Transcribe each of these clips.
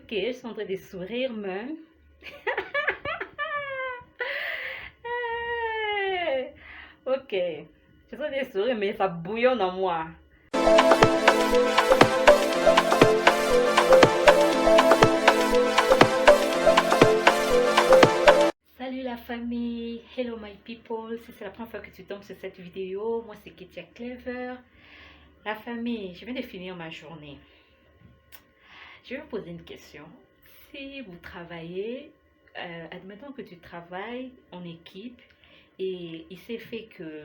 Ok, je suis en train de sourire, mais... Ok, je suis en train de sourire, mais ça bouillonne en moi. Salut la famille, hello my people, si c'est la première fois que tu tombes sur cette vidéo, moi c'est Ketia Clever. La famille, je viens de finir ma journée. Je vais vous poser une question. Si vous travaillez, admettons que tu travailles en équipe et il s'est fait que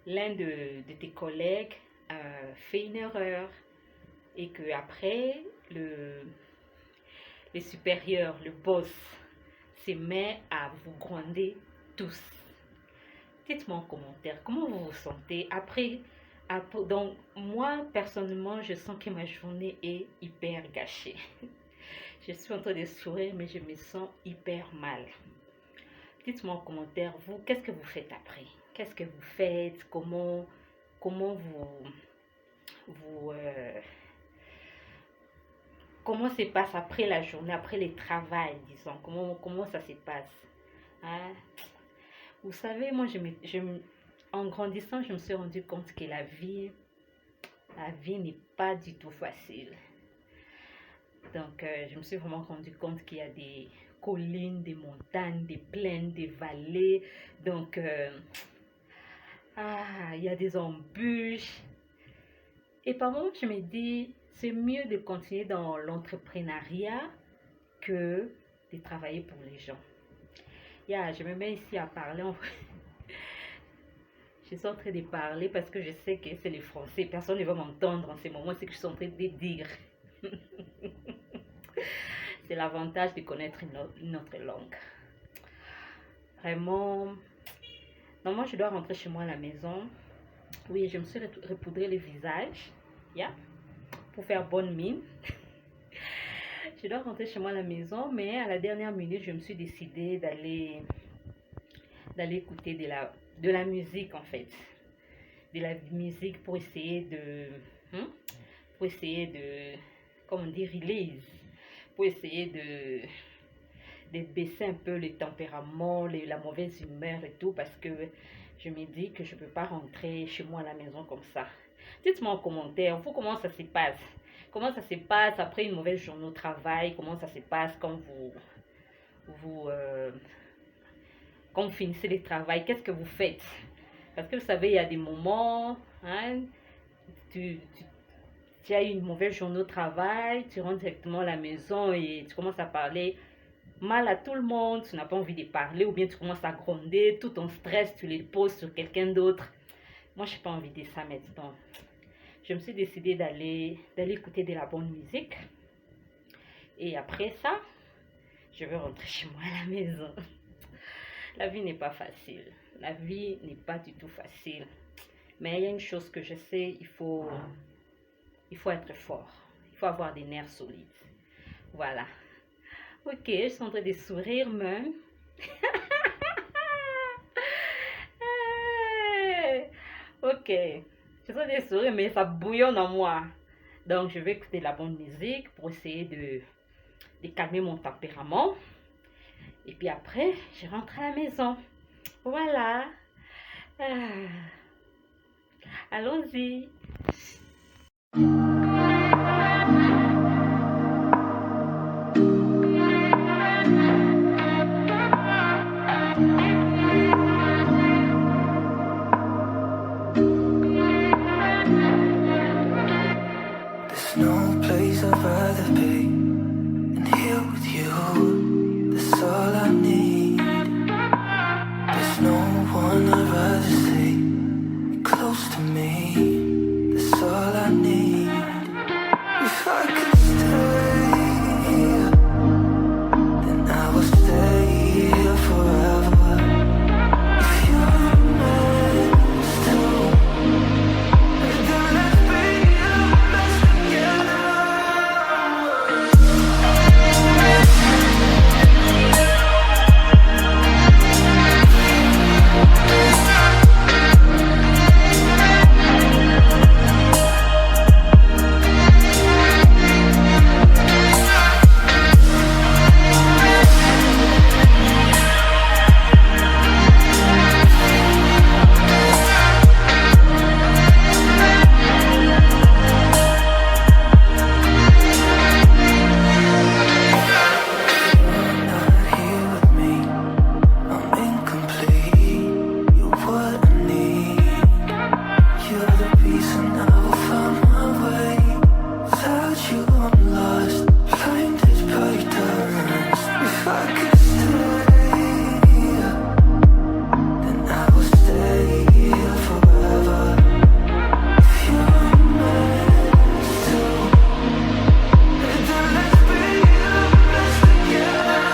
l'un de tes collègues fait une erreur et que après le supérieur, le boss, se met à vous gronder tous. Dites-moi en commentaire comment vous vous sentez après. Donc moi personnellement je sens que ma journée est hyper gâchée. Je suis en train de sourire mais je me sens hyper mal. Dites-moi en commentaire, vous, qu'est-ce que vous faites après? Qu'est-ce que vous faites? Comment se passe après la journée, après le travail, disons, comment ça se passe, hein? Vous savez, moi, en grandissant, je me suis rendu compte que la vie n'est pas du tout facile. Donc, je me suis vraiment rendu compte qu'il y a des collines, des montagnes, des plaines, des vallées. Donc, il y a des embûches. Et par moments, je me dis, c'est mieux de continuer dans l'entrepreneuriat que de travailler pour les gens. Je me mets ici à parler. Je suis en train de parler parce que je sais que c'est les Français. Personne ne va m'entendre en ce moment. C'est que je suis en train de dire. C'est l'avantage de connaître une autre langue. Vraiment. Normalement, je dois rentrer chez moi à la maison. Oui, je me suis repoudré le visage. Pour faire bonne mine. Je dois rentrer chez moi à la maison, mais à la dernière minute, je me suis décidée d'aller écouter de la musique, en fait. De la musique pour essayer de comment dire, release. Pour essayer de baisser un peu le tempérament, la mauvaise humeur et tout, parce que je me dis que je ne peux pas rentrer chez moi à la maison comme ça. Dites-moi en commentaire, vous, comment ça se passe? Comment ça se passe après une mauvaise journée au travail? Comment ça se passe quand vous finissez le travail? Qu'est-ce que vous faites? Parce que vous savez, il y a des moments, hein, tu as eu une mauvaise journée au travail, tu rentres directement à la maison et tu commences à parler mal à tout le monde, tu n'as pas envie de parler, ou bien tu commences à gronder, tout ton stress, tu le poses sur quelqu'un d'autre. Moi, je n'ai pas envie de ça maintenant. Je me suis décidée d'aller écouter de la bonne musique. Et après ça, je vais rentrer chez moi à la maison. La vie n'est pas facile. La vie n'est pas du tout facile. Mais il y a une chose que je sais, il faut être fort. Il faut avoir des nerfs solides. Voilà. Ok, je suis en train de sourire, mais... Ok, je suis en train de sourire, mais ça bouillonne en moi. Donc, je vais écouter la bonne musique pour essayer de calmer mon tempérament. Et puis après, je rentre à la maison. Voilà. Allons-y. I'd rather be in here with you. That's all I need. There's no one I'd rather see close to me. That's all I need. If I could stay here, then I would stay here forever. If you're meant to, then let's be the best together. peace and I will find my way. Without you I'm lost, blinded by dust. If I could stay, then I will stay here forever. If you're meant to, then let's be the best together.